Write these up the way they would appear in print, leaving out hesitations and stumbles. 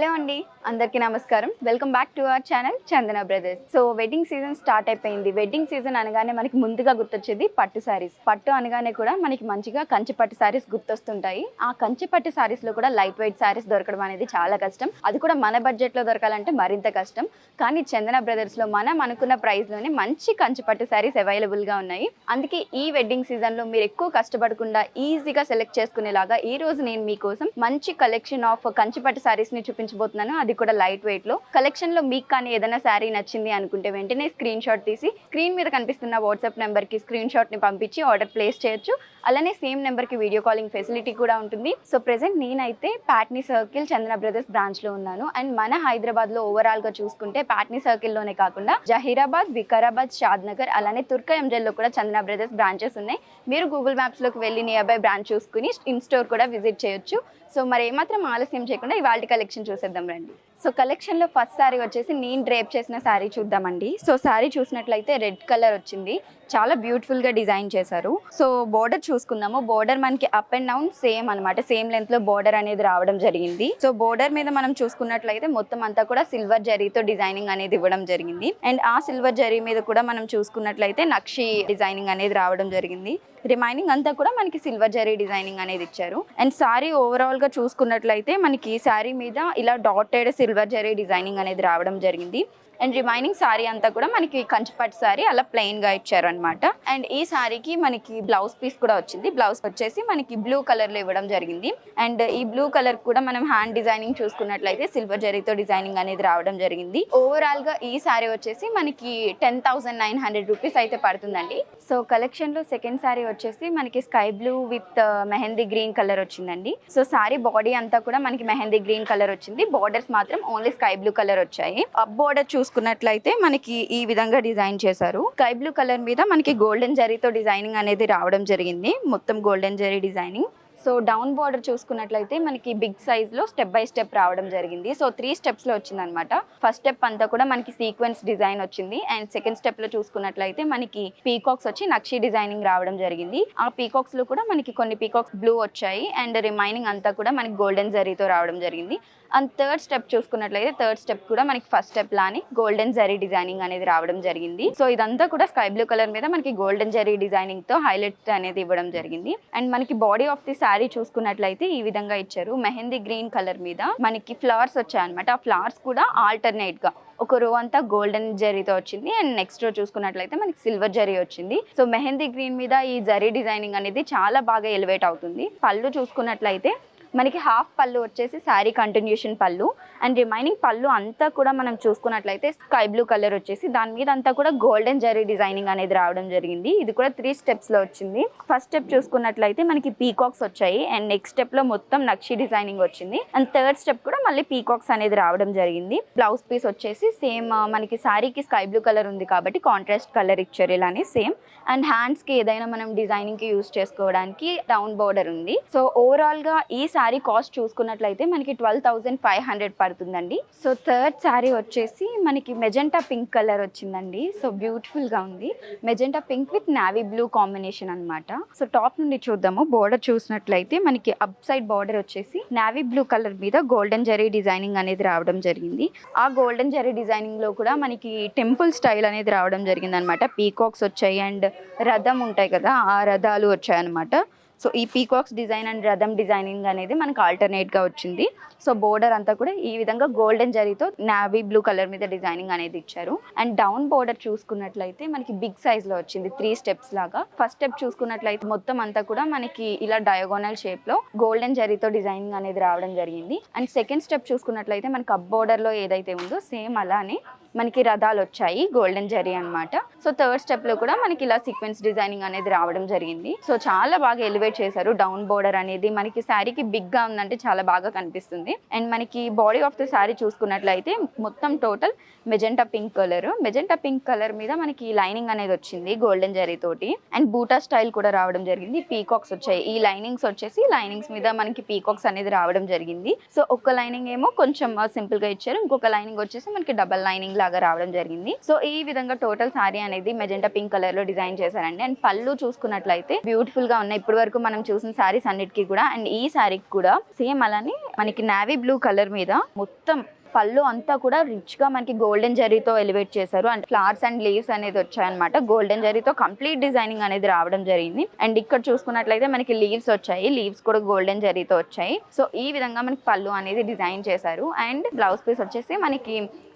Hello అండి, అందరికీ నమస్కారం. Welcome back to our channel Chandana brothers. So wedding season start అయిపోయింది. వెడ్డింగ్ సీజన్ అనగానే మనకి ముందుగా గుర్తొచ్చేది పట్టు శారీస్. పట్టు అనగానే కూడా మనకి మంచిగా కంచి పట్టు శారీస్ గుర్తొస్తుంటాయి. ఆ కంచి పట్టు శారీస్ లో కూడా లైట్ వెయిట్ శారీస్ దొరకడం అనేది చాలా కష్టం. అది కూడా మన బడ్జెట్ లో దొరకాలంటే మరింత కష్టం. కానీ చందన బ్రదర్స్ లో మనం అనుకున్న ప్రైస్ లోనే మంచి కంచి పట్టు శారీస్ అవైలబుల్ గా ఉన్నాయి. అందుకే ఈ వెడ్డింగ్ సీజన్ లో మీరు ఎక్కువ కష్టపడకుండా ఈజీగా సెలెక్ట్ చేసుకునేలాగా ఈ రోజు నేను మీకోసం మంచి కలెక్షన్ ఆఫ్ కంచి పట్టు శారీస్ ని చూపించబోతున్నాను. అది కూడా లైట్ వెయిట్ లో. కలెక్షన్ లో మీకు కానీ ఏదైనా శారీ నచ్చింది అనుకుంటే వెంటనే స్క్రీన్ షాట్ తీసి స్క్రీన్ మీద కనిపిస్తున్న వాట్సాప్ నెంబర్ కి స్క్రీన్ షాట్ ని పంపించి ఆర్డర్ ప్లేస్ చేయొచ్చు. అలానే సేమ్ నెంబర్ కి వీడియో కాలింగ్ ఫెసిలిటీ కూడా ఉంటుంది. సో ప్రెసెంట్ నేనైతే ప్యాట్నీ సర్కిల్ చందన బ్రదర్స్ బ్రాంచ్ లో ఉన్నాను. అండ్ మన హైదరాబాద్ లో ఓవరాల్ గా చూసుకుంటే ప్యాట్నీ సర్కిల్ లోనే కాకుండా జహీరాబాద్, వికారాబాద్, షాద్ నగర్ అలానే తుర్కయంజల్ లో కూడా చందన బ్రదర్స్ బ్రాంచెస్ ఉన్నాయి. మీరు గూగుల్ మ్యాప్స్ లోకి వెళ్ళి నియర్ బై బ్రాంచ్ చూసుకుని ఇన్ స్టోర్ కూడా విజిట్ చేయొచ్చు. సో మరి ఏమాత్రం ఆలస్యం చేయకుండా ఇవాళ కలెక్షన్ చూసేద్దాం రండి. సో కలెక్షన్లో ఫస్ట్ శారీ వచ్చేసి నేను డ్రేప్ చేసిన శారీ చూద్దామండి. సో శారీ చూసినట్లయితే రెడ్ కలర్ వచ్చింది. చాలా బ్యూటిఫుల్గా డిజైన్ చేశారు. సో బోర్డర్ చూసుకుందాము. బోర్డర్ మనకి అప్ అండ్ డౌన్ సేమ్ అనమాట. సేమ్ లెంత్ లో బోర్డర్ అనేది రావడం జరిగింది. సో బోర్డర్ మీద మనం చూసుకున్నట్లయితే మొత్తం అంతా కూడా సిల్వర్ జరీతో డిజైనింగ్ అనేది ఇవ్వడం జరిగింది. అండ్ ఆ సిల్వర్ జరీ మీద కూడా మనం చూసుకున్నట్లయితే నక్షి డిజైనింగ్ అనేది రావడం జరిగింది. రిమైనింగ్ అంతా కూడా మనకి సిల్వర్ జరీ డిజైనింగ్ అనేది ఇచ్చారు. అండ్ శారీ ఓవరాల్ గా చూసుకున్నట్లయితే మనకి శారీ మీద ఇలా డాటెడ్ సిల్వర్ జరీ డిజైనింగ్ అనేది రావడం జరిగింది. అండ్ రిమైనింగ్ శారీ అంతా కూడా మనకి కంచిపట్టు శారీ అలా ప్లెయిన్ గా ఇచ్చారు అనమాట. అండ్ ఈ శారీకి మనకి బ్లౌజ్ పీస్ కూడా వచ్చింది. బ్లౌజ్ వచ్చేసి మనకి బ్లూ కలర్ లో ఇవ్వడం జరిగింది. అండ్ ఈ బ్లూ కలర్ కూడా మనం హ్యాండ్ డిజైనింగ్ చూసుకున్నట్లయితే సిల్వర్ జరీతో డిజైనింగ్ అనేది రావడం జరిగింది. ఓవరాల్ గా ఈ శారీ వచ్చేసి మనకి 10,900 రూపీస్ అయితే పడుతుందండి. సో కలెక్షన్ లో సెకండ్ శారీ వచ్చేసి మనకి sky blue with mehndi green colour వచ్చిందండి. సో శారీ బాడీ అంతా కూడా మనకి మెహందీ గ్రీన్ కలర్ వచ్చింది. బార్డర్స్ మాత్రం ఓన్లీ స్కై బ్లూ కలర్ వచ్చాయి. అప్ బార్డర్ చూసుకున్నట్లయితే మనకి ఈ విధంగా డిజైన్ చేశారు. స్కై బ్లూ కలర్ మీద మనకి గోల్డెన్ జరీతో డిజైనింగ్ అనేది రావడం జరిగింది. మొత్తం golden zari designing. So down border చూసుకున్నట్లయితే మనకి బిగ్ సైజ్ లో స్టెప్ బై స్టెప్ రావడం జరిగింది. సో 3 స్టెప్స్ లో వచ్చింది అనమాట. ఫస్ట్ స్టెప్ అంతా కూడా మనకి సీక్వెన్స్ డిజైన్ వచ్చింది. అండ్ సెకండ్ స్టెప్ లో చూసుకున్నట్లయితే మనకి పీకాక్స్ వచ్చి నక్షి డిజైనింగ్ రావడం జరిగింది. ఆ పీకాక్స్ లో కూడా మనకి కొన్ని పీకాక్స్ బ్లూ వచ్చాయి. అండ్ రిమైనింగ్ అంతా కూడా మనకి గోల్డెన్ జరీతో రావడం జరిగింది. అండ్ థర్డ్ స్టెప్ చూసుకున్నట్లయితే థర్డ్ స్టెప్ కూడా మనకి ఫస్ట్ స్టెప్ లానే గోల్డెన్ జరీ డిజైనింగ్ అనేది రావడం జరిగింది. సో ఇదంతా కూడా స్కై బ్లూ కలర్ మీద మనకి గోల్డెన్ జరీ డిజైనింగ్ తో హైలైట్ అనేది ఇవ్వడం జరిగింది. అండ్ మనకి బాడీ ఆఫ్ ది శారీ చూసుకున్నట్లయితే ఈ విధంగా ఇచ్చారు. మెహందీ గ్రీన్ కలర్ మీద మనకి ఫ్లవర్స్ వచ్చాయి అనమాట. ఆ ఫ్లవర్స్ కూడా ఆల్టర్నేట్ గా ఒక రో అంతా గోల్డెన్ జరీతో వచ్చింది. అండ్ నెక్స్ట్ రో చూసుకున్నట్లయితే మనకి సిల్వర్ జరీ వచ్చింది. సో మెహందీ గ్రీన్ మీద ఈ జరీ డిజైనింగ్ అనేది చాలా బాగా ఎలివేట్ అవుతుంది. పళ్ళు చూసుకున్నట్లయితే మనకి హాఫ్ పళ్ళు వచ్చేసి శారీ కంటిన్యూషన్ పళ్ళు. అండ్ రిమైనింగ్ పళ్ళు అంతా కూడా మనం చూసుకున్నట్లయితే స్కై బ్లూ కలర్ వచ్చేసి దాని మీద అంతా కూడా గోల్డెన్ జరీ డిజైనింగ్ అనేది రావడం జరిగింది. ఇది కూడా 3 స్టెప్స్ లో వచ్చింది. ఫస్ట్ స్టెప్ చూసుకున్నట్లయితే మనకి పీకాక్స్ వచ్చాయి. అండ్ నెక్స్ట్ స్టెప్ లో మొత్తం నక్షి డిజైనింగ్ వచ్చింది. అండ్ థర్డ్ స్టెప్ కూడా మళ్ళీ పీకాక్స్ అనేది రావడం జరిగింది. బ్లౌజ్ పీస్ వచ్చేసి సేమ్ మనకి శారీకి స్కై బ్లూ కలర్ ఉంది కాబట్టి కాంట్రాస్ట్ కలర్ ఇచ్చారు ఇలానే సేమ్. అండ్ హ్యాండ్స్ కి ఏదైనా మనం డిజైనింగ్ కి యూస్ చేసుకోవడానికి రౌండ్ బోర్డర్ ఉంది. సో ఓవరాల్ గా ఈ శారీ కాస్ట్ చూసుకున్నట్లయితే మనకి 12,500 పడుతుందండి. సో థర్డ్ శారీ వచ్చేసి మనకి మెజెంటా పింక్ కలర్ వచ్చిందండి. సో బ్యూటిఫుల్ గా ఉంది. Magenta pink with navy blue combination అనమాట. సో టాప్ నుండి చూద్దాము. బోర్డర్ చూసినట్లయితే మనకి అప్ సైడ్ బోర్డర్ వచ్చేసి నావీ బ్లూ కలర్ మీద గోల్డెన్ జరీ డిజైనింగ్ అనేది రావడం జరిగింది. ఆ గోల్డెన్ జరీ డిజైనింగ్ లో కూడా మనకి టెంపుల్ స్టైల్ అనేది రావడం జరిగింది అనమాట. పీకాక్స్ వచ్చాయి అండ్ రథం ఉంటాయి కదా, ఆ రథాలు వచ్చాయి అనమాట. సో ఈ పీకాక్స్ డిజైన్ అండ్ రథం డిజైనింగ్ అనేది మనకు ఆల్టర్నేట్ గా వచ్చింది. సో బోర్డర్ అంతా కూడా ఈ విధంగా గోల్డెన్ జరీతో నావీ బ్లూ కలర్ మీద డిజైనింగ్ అనేది ఇచ్చారు. అండ్ డౌన్ బోర్డర్ చూసుకున్నట్లయితే మనకి బిగ్ సైజ్ లో వచ్చింది 3 స్టెప్స్ లాగా. ఫస్ట్ స్టెప్ చూసుకున్నట్లయితే మొత్తం అంతా కూడా మనకి ఇలా డయాగోనల్ షేప్ లో గోల్డెన్ జరీతో డిజైనింగ్ అనేది రావడం జరిగింది. అండ్ సెకండ్ స్టెప్ చూసుకున్నట్లయితే మనకి అప్ బోర్డర్ లో ఏదైతే ఉందో సేమ్ అలానే మనకి రథాలు వచ్చాయి గోల్డెన్ జరీ అనమాట. సో థర్డ్ స్టెప్ లో కూడా మనకి ఇలా సీక్వెన్స్ డిజైనింగ్ అనేది రావడం జరిగింది. సో చాలా బాగా ఎలివేట్ చేశారు. డౌన్ బోర్డర్ అనేది మనకి శారీకి బిగ్ గా ఉందంటే చాలా బాగా కనిపిస్తుంది. అండ్ మనకి బాడీ ఆఫ్ ది శారీ చూసుకున్నట్లయితే మొత్తం total magenta pink colour. Magenta pink colour మీద మనకి లైనింగ్ అనేది వచ్చింది గోల్డెన్ జరీ తోటి. అండ్ బూటా స్టైల్ కూడా రావడం జరిగింది. పీకాక్స్ వచ్చాయి. ఈ లైనింగ్స్ వచ్చేసి లైనింగ్స్ మీద మనకి పీకాక్స్ అనేది రావడం జరిగింది. సో ఒక లైనింగ్ ఏమో కొంచెం సింపుల్ గా ఇచ్చారు. ఇంకొక లైనింగ్ వచ్చేసి మనకి డబల్ లైనింగ్ లాగా రావడం జరిగింది. సో ఈ విధంగా టోటల్ శారీ అనేది మెజెంటా పింక్ కలర్ లో డిజైన్ చేశారండి. అండ్ పళ్ళు చూసుకున్నట్లయితే బ్యూటిఫుల్ గా ఉన్నాయి. ఇప్పటి వరకు మనం చూసిన శారీస్ అన్నిటికీ కూడా. అండ్ ఈ శారీకి కూడా సేమ్ అలానే మనకి నావీ బ్లూ కలర్ మీద మొత్తం పళ్ళు అంతా కూడా రిచ్ గా మనకి గోల్డెన్ జరీతో ఎలివేట్ చేశారు. అండ్ ఫ్లవర్స్ అండ్ లీవ్స్ అనేది వచ్చాయన్నమాట. గోల్డెన్ జరీతో కంప్లీట్ డిజైనింగ్ అనేది రావడం జరిగింది. అండ్ ఇక్కడ చూసుకున్నట్లయితే మనకి లీవ్స్ వచ్చాయి, లీవ్స్ కూడా గోల్డెన్ జరీతో వచ్చాయి. సో ఈ విధంగా మనకి పళ్ళు అనేది డిజైన్ చేశారు. అండ్ బ్లౌజ్ పీస్ వచ్చేసి మనకి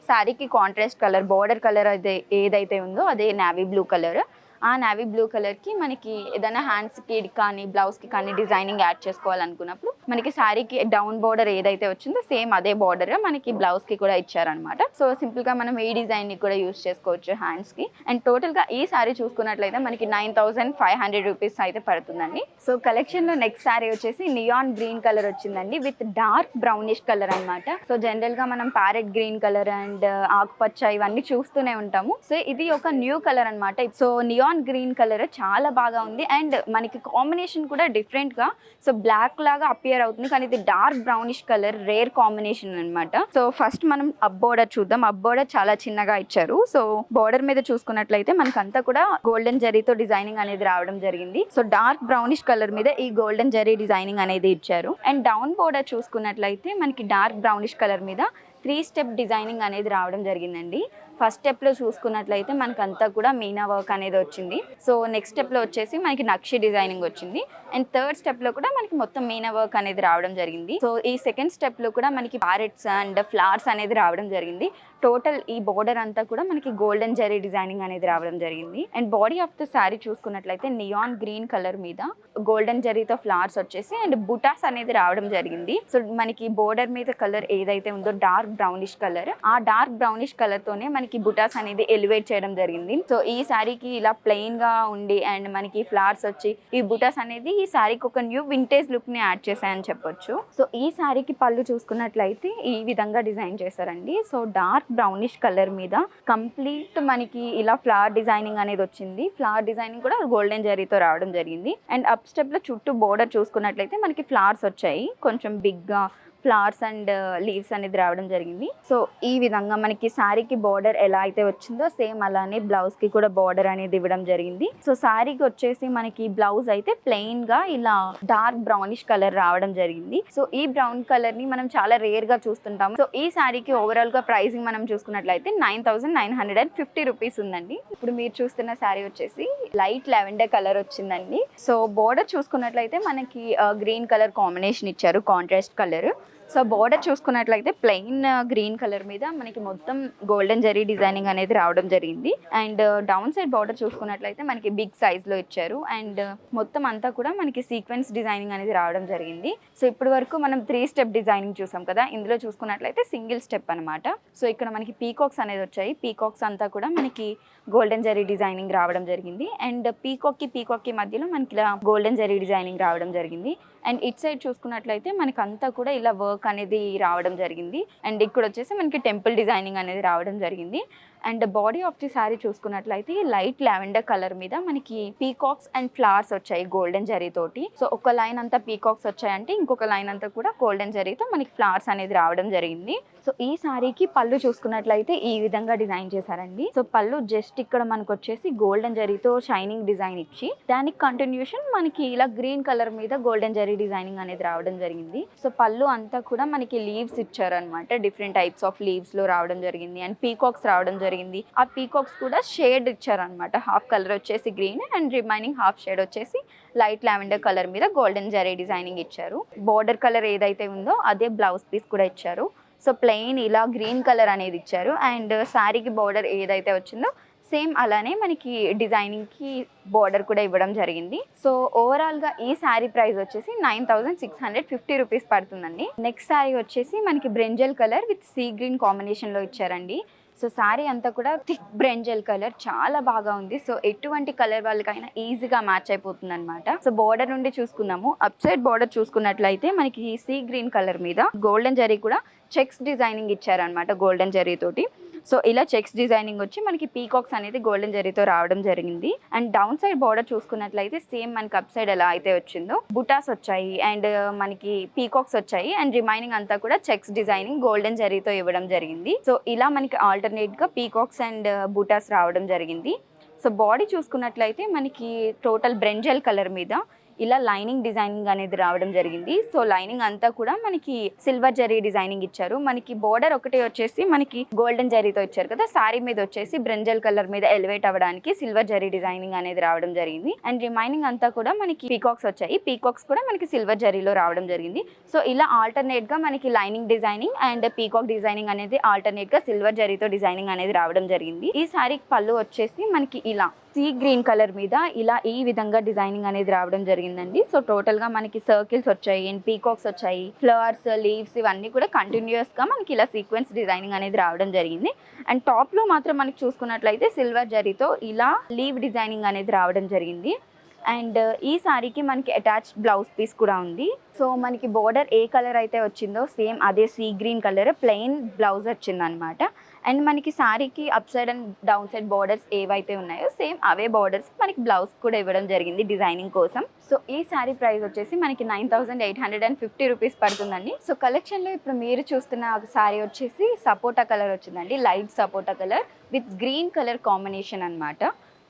శారీకి కాంట్రాస్ట్ కలర్ బోర్డర్ కలర్ అయితే ఏదైతే ఉందో అదే నావీ బ్లూ కలర్. ఆ నావీ బ్లూ కలర్కి మనకి ఏదైనా హ్యాండ్స్కి కానీ బ్లౌజ్కి కానీ డిజైనింగ్ యాడ్ చేసుకోవాలనుకున్నప్పుడు మనకి శారీకి డౌన్ బోర్డర్ ఏదైతే వచ్చిందో సేమ్ అదే బోర్డర్ మనకి బ్లౌజ్కి కూడా ఇచ్చారనమాట. సో సింపుల్గా మనం ఈ డిజైన్ని కూడా యూస్ చేసుకోవచ్చు హ్యాండ్స్కి. అండ్ టోటల్గా ఈ శారీ చూసుకున్నట్లయితే మనకి 9,500 రూపీస్ అయితే పడుతుందండి. సో కలెక్షన్లో నెక్స్ట్ శారీ వచ్చేసి నియాన్ గ్రీన్ కలర్ వచ్చిందండి విత్ డార్క్ బ్రౌనిష్ కలర్ అనమాట. సో జనరల్గా మనం ప్యారెట్ గ్రీన్ కలర్ అండ్ ఆకుపచ్చ ఇవన్నీ చూస్తూనే ఉంటాము. సో ఇది ఒక న్యూ కలర్ అనమాట. సో నియాన్ గ్రీన్ కలర్ చాలా బాగా ఉంది. అండ్ మనకి కాంబినేషన్ కూడా డిఫరెంట్ గా సో బ్లాక్ లాగా అపియర్ అవుతుంది, కానీ ఇది dark brownish colour rare combination అన్నమాట. సో ఫస్ట్ మనం అప్ బోర్డర్ చూద్దాం. అప్ బోర్డర్ చాలా చిన్నగా ఇచ్చారు. సో బోర్డర్ మీద చూసుకున్నట్లయితే మనకంతా కూడా గోల్డెన్ జరీతో డిజైనింగ్ అనేది రావడం జరిగింది. సో డార్క్ బ్రౌనిష్ కలర్ మీద ఈ గోల్డెన్ జరీ డిజైనింగ్ అనేది ఇచ్చారు. అండ్ డౌన్ బోర్డర్ చూసుకున్నట్లయితే మనకి డార్క్ బ్రౌనిష్ కలర్ మీద 3 స్టెప్ డిజైనింగ్ అనేది రావడం జరిగిందండి. ఫస్ట్ స్టెప్లో చూసుకున్నట్లయితే మనకంతా కూడా మీనా వర్క్ అనేది వచ్చింది. సో నెక్స్ట్ స్టెప్లో వచ్చేసి మనకి నక్షి డిజైనింగ్ వచ్చింది. అండ్ థర్డ్ స్టెప్లో కూడా మనకి మొత్తం మీనా వర్క్ అనేది రావడం జరిగింది. సో ఈ సెకండ్ స్టెప్లో కూడా మనకి ప్యారెట్స్ అండ్ ఫ్లవర్స్ అనేది రావడం జరిగింది. టోటల్ ఈ బోర్డర్ అంతా కూడా మనకి గోల్డెన్ జరీ డిజైనింగ్ అనేది రావడం జరిగింది. And body of the sari చూసుకున్నట్లయితే నియాన్ గ్రీన్ కలర్ మీద గోల్డెన్ జరీతో ఫ్లవర్స్ వచ్చేసి అండ్ బుటాస్ అనేది రావడం జరిగింది. సో మనకి బోర్డర్ మీద కలర్ ఏదైతే ఉందో డార్క్ బ్రౌనిష్ కలర్, ఆ డార్క్ బ్రౌనిష్ కలర్ తోనే మనకి బుటాస్ అనేది ఎలివేట్ చేయడం జరిగింది. సో ఈ శారీకి ఇలా ప్లెయిన్ గా ఉండి అండ్ మనకి ఫ్లవర్స్ వచ్చి ఈ బుటాస్ అనేది ఈ శారీకి ఒక న్యూ వింటేజ్ లుక్ ని యాడ్ చేశాయని చెప్పొచ్చు. సో ఈ శారీకి పళ్ళు చూసుకున్నట్లయితే ఈ విధంగా డిజైన్ చేశారండి. సో డార్క్ బ్రౌనిష్ కలర్ మీద కంప్లీట్ మనకి ఇలా ఫ్లవర్ డిజైనింగ్ అనేది వచ్చింది. ఫ్లవర్ డిజైనింగ్ కూడా గోల్డెన్ జరీతో రావడం జరిగింది. అండ్ అప్ స్టెప్ లో చుట్టూ బోర్డర్ చూసుకున్నట్లయితే మనకి ఫ్లవర్స్ వచ్చాయి, కొంచెం బిగ్ గా ఫ్లవర్స్ అండ్ లీవ్స్ అనేది రావడం జరిగింది. సో ఈ విధంగా మనకి శారీకి బార్డర్ ఎలా అయితే వచ్చిందో సేమ్ అలానే బ్లౌజ్ కి కూడా బార్డర్ అనేది ఇవ్వడం జరిగింది. సో శారీకి వచ్చేసి మనకి బ్లౌజ్ అయితే ప్లెయిన్ గా ఇలా డార్క్ బ్రౌనిష్ కలర్ రావడం జరిగింది. సో ఈ బ్రౌన్ కలర్ ని మనం చాలా రేర్ గా చూస్తుంటాము. సో ఈ శారీకి ఓవరాల్ గా ప్రైసింగ్ మనం చూసుకున్నట్లయితే 9,950 రూపీస్ ఉందండి. ఇప్పుడు మీరు చూస్తున్న శారీ వచ్చేసి లైట్ లెవెండర్ కలర్ వచ్చిందండి. సో బోర్డర్ చూసుకున్నట్లయితే మనకి గ్రీన్ కలర్ కాంబినేషన్ ఇచ్చారు, కాంట్రాస్ట్ కలర్. సో బోర్డర్ చూసుకున్నట్లయితే ప్లెయిన్ గ్రీన్ కలర్ మీద మనకి మొత్తం గోల్డెన్ జరీ డిజైనింగ్ అనేది రావడం జరిగింది. అండ్ డౌన్ సైడ్ బోర్డర్ చూసుకున్నట్లయితే మనకి బిగ్ సైజ్ లో ఇచ్చారు. అండ్ మొత్తం అంతా కూడా మనకి సీక్వెన్స్ డిజైనింగ్ అనేది రావడం జరిగింది. సో ఇప్పటి వరకు మనం 3 స్టెప్ డిజైనింగ్ చూసాం కదా, ఇందులో చూసుకున్నట్లయితే సింగిల్ స్టెప్ అనమాట. సో ఇక్కడ మనకి పీకాక్స్ అనేది వచ్చాయి. పీకాక్స్ అంతా కూడా మనకి గోల్డెన్ జరీ డిజైనింగ్ రావడం జరిగింది. అండ్ పీకాక్ కి మధ్యలో మనకి ఇలా గోల్డెన్ జరీ డిజైనింగ్ రావడం జరిగింది. అండ్ ఇట్ సైడ్ చూసుకున్నట్లయితే మనకి అంతా కూడా ఇలా వర్క్ అనేది రావడం జరిగింది. అండ్ ఇక్కడ వచ్చేసి మనకి టెంపుల్ డిజైనింగ్ అనేది రావడం జరిగింది. And body of the sari చూసుకున్నట్లయితే లైట్ లావెండర్ కలర్ మీద మనకి పీకాక్స్ అండ్ ఫ్లవర్స్ వచ్చాయి గోల్డెన్ జరీ తోటి. సో ఒక లైన్ అంతా పీకాక్స్ వచ్చాయంటే ఇంకొక లైన్ అంతా కూడా గోల్డెన్ జరీతో మనకి ఫ్లవర్స్ అనేది రావడం జరిగింది. సో ఈ శారీకి పళ్ళు చూసుకున్నట్లయితే ఈ విధంగా డిజైన్ చేశారండి. సో పళ్ళు జస్ట్ ఇక్కడ మనకు వచ్చేసి గోల్డెన్ జరీతో షైనింగ్ డిజైన్ ఇచ్చి దానికి కంటిన్యూషన్ మనకి ఇలా గ్రీన్ కలర్ మీద గోల్డెన్ జరీ డిజైనింగ్ అనేది రావడం జరిగింది. సో పళ్ళు అంతా కూడా మనకి లీవ్స్ ఇచ్చారు అనమాట. డిఫరెంట్ టైప్స్ ఆఫ్ లీవ్స్ లో రావడం జరిగింది. అండ్ పీకాక్స్ రావడం జరిగింది. ఆ పీకాక్స్ కూడా షేడ్ ఇచ్చారనమాట. హాఫ్ కలర్ వచ్చేసి green and remaining half shade వచ్చేసి లైట్ లావెండర్ కలర్ మీద గోల్డెన్ జరీ డిజైనింగ్ ఇచ్చారు. బోర్డర్ కలర్ ఏదైతే ఉందో అదే బ్లౌజ్ పీస్ కూడా ఇచ్చారు. సో ప్లెయిన్ ఇలా గ్రీన్ కలర్ అనేది ఇచ్చారు. అండ్ శారీకి బోర్డర్ ఏదైతే వచ్చిందో సేమ్ అలానే మనకి డిజైనింగ్కి బోర్డర్ కూడా ఇవ్వడం జరిగింది. సో ఓవరాల్గా ఈ శారీ ప్రైస్ వచ్చేసి 9,650 రూపీస్ పడుతుందండి. నెక్స్ట్ శారీ వచ్చేసి మనకి brinjal colour with sea green కాంబినేషన్లో ఇచ్చారండి. సో శారీ అంతా కూడా థిక్ బ్రింజల్ కలర్ చాలా బాగా ఉంది. సో ఎటువంటి కలర్ వాళ్ళకైనా ఈజీగా మ్యాచ్ అయిపోతుంది అనమాట. సో బోర్డర్ నుండి చూసుకున్నాము. అప్ సైడ్ బోర్డర్ చూసుకున్నట్లయితే మనకి సీ గ్రీన్ కలర్ మీద గోల్డెన్ జరీ కూడా చెక్స్ డిజైనింగ్ ఇచ్చారనమాట గోల్డెన్ జరీ తోటి. సో ఇలా చెక్స్ డిజైనింగ్ వచ్చి మనకి పీకాక్స్ అనేది గోల్డెన్ జరీతో రావడం జరిగింది. అండ్ డౌన్ సైడ్ బోర్డర్ చూసుకున్నట్లయితే సేమ్ మనకి అప్ సైడ్ ఎలా అయితే వచ్చిందో బుటాస్ వచ్చాయి అండ్ మనకి పీకాక్స్ వచ్చాయి అండ్ రిమైనింగ్ అంతా కూడా చెక్స్ డిజైనింగ్ గోల్డెన్ జరీతో ఇవ్వడం జరిగింది. సో ఇలా మనకి ఆల్టర్నేట్ గా పీకాక్స్ అండ్ బుటాస్ రావడం జరిగింది. సో బాడీ చూసుకున్నట్లయితే మనకి టోటల్ బ్రింజల్ కలర్ మీద ఇలా లైనింగ్ డిజైనింగ్ అనేది రావడం జరిగింది. సో లైనింగ్ అంతా కూడా మనకి సిల్వర్ జరీ డిజైనింగ్ ఇచ్చారు. మనకి బోర్డర్ ఒకటి వచ్చేసి మనకి గోల్డెన్ జరీతో ఇచ్చారు కదా, సారీ మీద వచ్చేసి బ్రింజల్ కలర్ మీద ఎలివేట్ అవ్వడానికి సిల్వర్ జరీ డిజైనింగ్ అనేది రావడం జరిగింది. అండ్ రిమైనింగ్ అంతా కూడా మనకి పీకాక్స్ వచ్చాయి. పీకాక్స్ కూడా మనకి సిల్వర్ జరీలో రావడం జరిగింది. సో ఇలా ఆల్టర్నేట్ గా మనకి lining designing and peacock designing అనేది ఆల్టర్నేట్ గా సిల్వర్ జరీతో డిజైనింగ్ అనేది రావడం జరిగింది. ఈ సారీ పళ్ళు వచ్చేసి మనకి ఇలా సీ గ్రీన్ కలర్ మీద ఇలా ఈ విధంగా డిజైనింగ్ అనేది రావడం జరిగిందండి. సో టోటల్ గా మనకి సర్కిల్స్ వచ్చాయి అండ్ పీకాక్స్ వచ్చాయి, ఫ్లవర్స్, లీవ్స్ ఇవన్నీ కూడా కంటిన్యూస్ గా మనకి ఇలా సీక్వెన్స్ డిజైనింగ్ అనేది రావడం జరిగింది. అండ్ టాప్ లో మాత్రం మనకి చూసుకున్నట్లయితే సిల్వర్ జరీతో ఇలా లీవ్ డిజైనింగ్ అనేది రావడం జరిగింది. అండ్ ఈ సారీకి మనకి అటాచ్డ్ బ్లౌజ్ పీస్ కూడా ఉంది. సో మనకి బోర్డర్ ఏ కలర్ అయితే వచ్చిందో సేమ్ అదే sea green colour plain blouse వచ్చిందనమాట. అండ్ మనకి సారీకి up side and down side borders ఏవైతే ఉన్నాయో సేమ్ అవే బార్డర్స్ మనకి బ్లౌజ్ కూడా ఇవ్వడం జరిగింది డిజైనింగ్ కోసం. సో ఈ సారీ ప్రైస్ వచ్చేసి మనకి 9850 రూపీస్ పడుతుందండి. సో కలెక్షన్లో ఇప్పుడు మీరు చూస్తున్న ఒక సారీ వచ్చేసి సపోటా కలర్ వచ్చిందండి, light sapota colour with green colour combination అనమాట.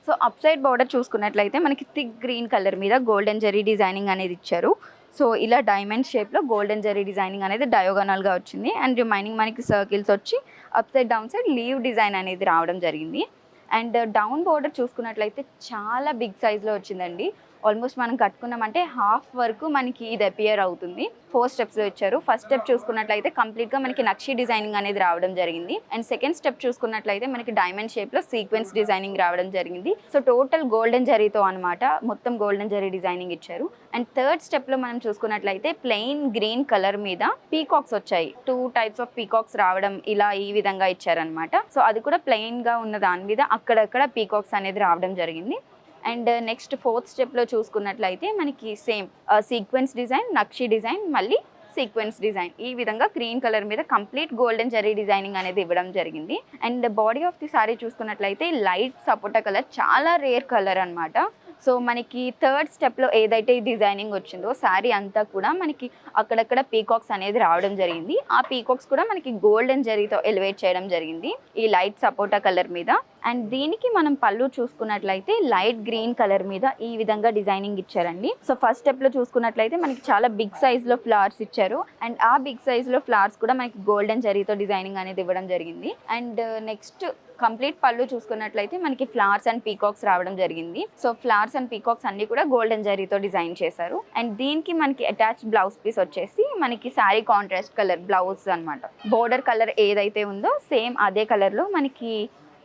సో అప్ సైడ్ బార్డర్ చూసుకున్నట్లయితే మనకి థిక్ గ్రీన్ కలర్ మీద గోల్డెన్ జరీ డిజైనింగ్ అనేది ఇచ్చారు. సో ఇలా డైమండ్ షేప్లో గోల్డెన్ జరీ డిజైనింగ్ అనేది డయోగనల్గా వచ్చింది. అండ్ రిమైనింగ్ మనకి సర్కిల్స్ వచ్చి up side down side leave design అనేది రావడం జరిగింది. అండ్ డౌన్ బార్డర్ చూసుకున్నట్లయితే చాలా బిగ్ సైజ్లో వచ్చిందండి. ఆల్మోస్ట్ మనం కట్టుకున్నామంటే హాఫ్ వరకు మనకి ఇది అపియర్ అవుతుంది. 4 స్టెప్స్లో ఇచ్చారు. ఫస్ట్ స్టెప్ చూసుకున్నట్లయితే కంప్లీట్గా మనకి నక్షి డిజైనింగ్ అనేది రావడం జరిగింది. అండ్ సెకండ్ స్టెప్ చూసుకున్నట్లయితే మనకి డైమండ్ షేప్లో సీక్వెన్స్ డిజైనింగ్ రావడం జరిగింది. సో టోటల్ గోల్డెన్ జరీతో అనమాట, మొత్తం గోల్డెన్ జరీ డిజైనింగ్ ఇచ్చారు. అండ్ థర్డ్ స్టెప్లో మనం చూసుకున్నట్లయితే ప్లెయిన్ గ్రీన్ కలర్ మీద పీకాక్స్ వచ్చాయి. 2 టైప్స్ ఆఫ్ పీకాక్స్ రావడం ఇలా ఈ విధంగా ఇచ్చారనమాట. సో అది కూడా ప్లెయిన్గా ఉన్న దాని మీద అక్కడక్కడ పీకాక్స్ అనేది రావడం జరిగింది. అండ్ నెక్స్ట్ 4th స్టెప్లో చూసుకున్నట్లయితే మనకి సేమ్ సీక్వెన్స్ డిజైన్, నక్షి డిజైన్, మళ్ళీ సీక్వెన్స్ డిజైన్ ఈ విధంగా గ్రీన్ కలర్ మీద కంప్లీట్ గోల్డెన్ జరీ డిజైనింగ్ అనేది ఇవ్వడం జరిగింది. And body of the sorry చూసుకున్నట్లయితే లైట్ సపోటా కలర్, చాలా రేర్ కలర్ అనమాట. సో మనకి థర్డ్ స్టెప్లో ఏదైతే డిజైనింగ్ వచ్చిందో శారీ అంతా కూడా మనకి అక్కడక్కడ పీకాక్స్ అనేది రావడం జరిగింది. ఆ పీకాక్స్ కూడా మనకి గోల్డెన్ జరీతో ఎలివేట్ చేయడం జరిగింది ఈ లైట్ సపోటా కలర్ మీద. అండ్ దీనికి మనం పళ్ళు చూసుకున్నట్లయితే లైట్ గ్రీన్ కలర్ మీద ఈ విధంగా డిజైనింగ్ ఇచ్చారండి. సో ఫస్ట్ స్టెప్లో చూసుకున్నట్లయితే మనకి చాలా బిగ్ సైజ్లో ఫ్లవర్స్ ఇచ్చారు. అండ్ ఆ బిగ్ సైజ్లో ఫ్లవర్స్ కూడా మనకి గోల్డెన్ జరీతో డిజైనింగ్ అనేది ఇవ్వడం జరిగింది. అండ్ నెక్స్ట్ కంప్లీట్ పళ్ళు చూసుకున్నట్లయితే మనకి ఫ్లవర్స్ అండ్ పీకాక్స్ రావడం జరిగింది. సో ఫ్లవర్స్ అండ్ పీకాక్స్ అన్ని కూడా గోల్డెన్ జరీతో డిజైన్ చేశారు. అండ్ దీనికి మనకి అటాచ్డ్ బ్లౌజ్ పీస్ వచ్చేసి మనకి శారీ కాంట్రాస్ట్ కలర్ బ్లౌజ్ అనమాట. బోర్డర్ కలర్ ఏదైతే ఉందో సేమ్ అదే కలర్లో మనకి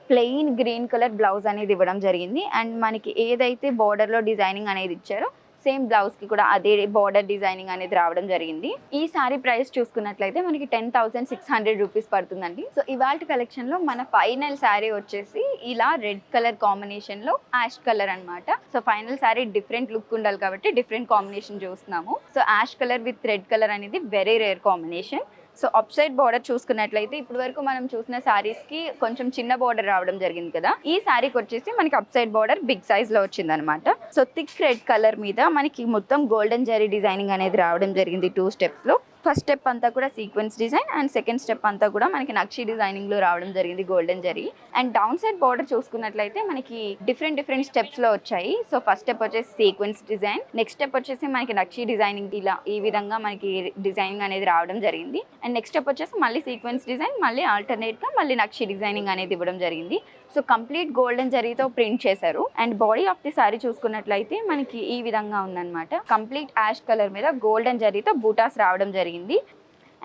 ప్లెయిన్ గ్రీన్ కలర్ బ్లౌజ్ అనేది ఇవ్వడం జరిగింది. అండ్ మనకి ఏదైతే బార్డర్లో డిజైనింగ్ అనేది ఇచ్చారో సేమ్ బ్లౌజ్కి కూడా అదే బార్డర్ డిజైనింగ్ అనేది రావడం జరిగింది. ఈ సారీ ప్రైస్ చూసుకున్నట్లయితే మనకి 10,600 రూపీస్ పడుతుందండి. సో ఇవాళ కలెక్షన్లో మన ఫైనల్ శారీ వచ్చేసి ఇలా రెడ్ కలర్ కాంబినేషన్లో యాష్ కలర్ అనమాట. So final sari different look ఉండాలి కాబట్టి డిఫరెంట్ కాంబినేషన్ చూస్తున్నాము. So ash colour with red colour అనేది very rare combination. So up side border చూసుకున్నట్లయితే ఇప్పటి వరకు మనం చూసిన సారీస్ కి కొంచెం చిన్న బార్డర్ రావడం జరిగింది కదా, ఈ సారీకి వచ్చేసి మనకి up side border big size లో వచ్చింది అనమాట. సో థిక్ రెడ్ కలర్ మీద మనకి మొత్తం గోల్డెన్ జరీ డిజైనింగ్ అనేది రావడం జరిగింది 2 స్టెప్స్ లో. ఫస్ట్ స్టెప్ అంతా కూడా sequence design and second step అంతా కూడా మనకి నక్షి డిజైనింగ్ లో రావడం జరిగింది golden zari. And down side border చూసుకున్నట్లయితే మనకి డిఫరెంట్ స్టెప్స్ లో వచ్చాయి. సో ఫస్ట్ స్టెప్ వచ్చేసి సీక్వెన్స్ డిజైన్, నెక్స్ట్ స్టెప్ వచ్చేసి మనకి నక్షి డిజైనింగ్ ఇలా ఈ విధంగా మనకి డిజైనింగ్ అనేది రావడం జరిగింది. అండ్ నెక్స్ట్ స్టెప్ వచ్చేసి మళ్ళీ సీక్వెన్స్ డిజైన్, మళ్ళీ ఆల్టర్నేట్ గా మళ్ళీ నక్షి డిజైనింగ్ అనేది ఇవ్వడం జరిగింది. సో కంప్లీట్ గోల్డెన్ జరీతో ప్రింట్ చేశారు. And body of the sorry చూసుకున్నట్లయితే మనకి ఈ విధంగా ఉందన్నమాట. కంప్లీట్ యాష్ కలర్ మీద గోల్డెన్ జరీతో బూటాస్ రావడం జరిగింది.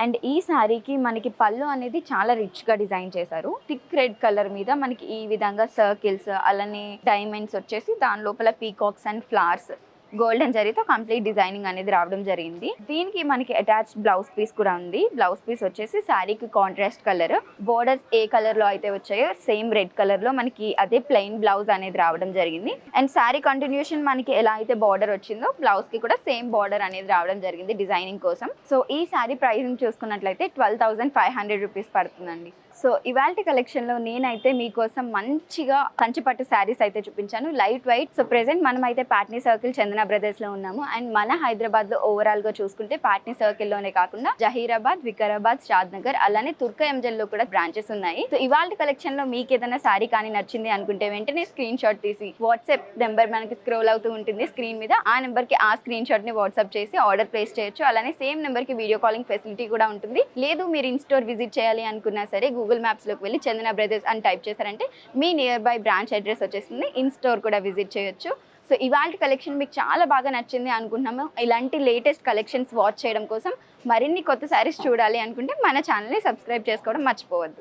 అండ్ ఈ సారీకి మనకి పళ్ళు అనేది చాలా రిచ్ గా డిజైన్ చేశారు. థిక్ రెడ్ కలర్ మీద మనకి ఈ విధంగా సర్కిల్స్ అలానే డైమండ్స్ వచ్చేసి దాని లోపల పీకాక్స్ అండ్ ఫ్లవర్స్ గోల్డెన్ జరీతో కంప్లీట్ డిజైనింగ్ అనేది రావడం జరిగింది. దీనికి మనకి అటాచ్డ్ బ్లౌజ్ పీస్ కూడా ఉంది. బ్లౌజ్ పీస్ వచ్చేసి శారీకి కాంట్రాస్ట్ కలర్, బోర్డర్స్ ఏ కలర్ లో అయితే వచ్చాయో సేమ్ రెడ్ కలర్ లో మనకి అదే ప్లెయిన్ బ్లౌజ్ అనేది రావడం జరిగింది. అండ్ శారీ కంటిన్యూషన్ మనకి ఎలా అయితే బార్డర్ వచ్చిందో బ్లౌజ్ కి కూడా సేమ్ బార్డర్ అనేది రావడం జరిగింది డిజైనింగ్ కోసం. సో ఈ శారీ ప్రైసింగ్ చూసుకున్నట్లయితే 12,500 రూపీస్ పడుతుందండి. సో ఇవాల్టి కలెక్షన్లో నేనైతే మీకోసం మంచిగా కంచిపట్టు శారీస్ అయితే చూపించాను, లైట్ వెయిట్. సో ప్రెసెంట్ మనం అయితే పాట్నీ సర్కిల్ చందన చందన బ్రదర్స్ లో ఉన్నాము. అండ్ మన హైదరాబాద్ లో ఓవరాల్ గా చూసుకుంటే పాట్నీ సర్కిల్ లోనే కాకుండా జహీరాబాద్, వికారాబాద్, షాద్ నగర్ అలానే తుర్క ఎంజల్ లో కూడా బ్రాంచెస్ ఉన్నాయి. సో ఇవాళ కలెక్షన్ లో మీకు ఏదైనా సారీ కానీ నచ్చింది అనుకుంటే వెంటనే స్క్రీన్ షాట్ తీసి వాట్సాప్ నెంబర్ మనకి స్క్రోల్ అవుతూ ఉంటుంది స్క్రీన్ మీద, ఆ నెంబర్ కి ఆ స్క్రీన్ షాట్ ని వాట్సాప్ చేసి ఆర్డర్ ప్లేస్ చేయొచ్చు. అలానే సేమ్ నెంబర్ కి వీడియో కాలింగ్ ఫెసిలిటీ కూడా ఉంటుంది. లేదు మీరు ఇన్ స్టోర్ విజిట్ చేయాలి అనుకున్నా సరే గూగుల్ మ్యాప్స్ లోకి వెళ్ళి చందన బ్రదర్స్ అని టైప్ చేశారంటే మీ నియర్ బై బ్రాంచ్ అడ్రస్ వచ్చేస్తుంది. ఇన్ స్టోర్ కూడా విజిట్ చేయొచ్చు. సో ఇవాళ కలెక్షన్ మీకు చాలా బాగా నచ్చింది అనుకుంటున్నాము. ఇలాంటి లేటెస్ట్ కలెక్షన్స్ వాచ్ చేయడం కోసం మరిన్ని కొత్త శారీస్ చూడాలి అనుకుంటే మన ఛానల్ని సబ్స్క్రైబ్ చేసుకోవడం మర్చిపోవద్దు.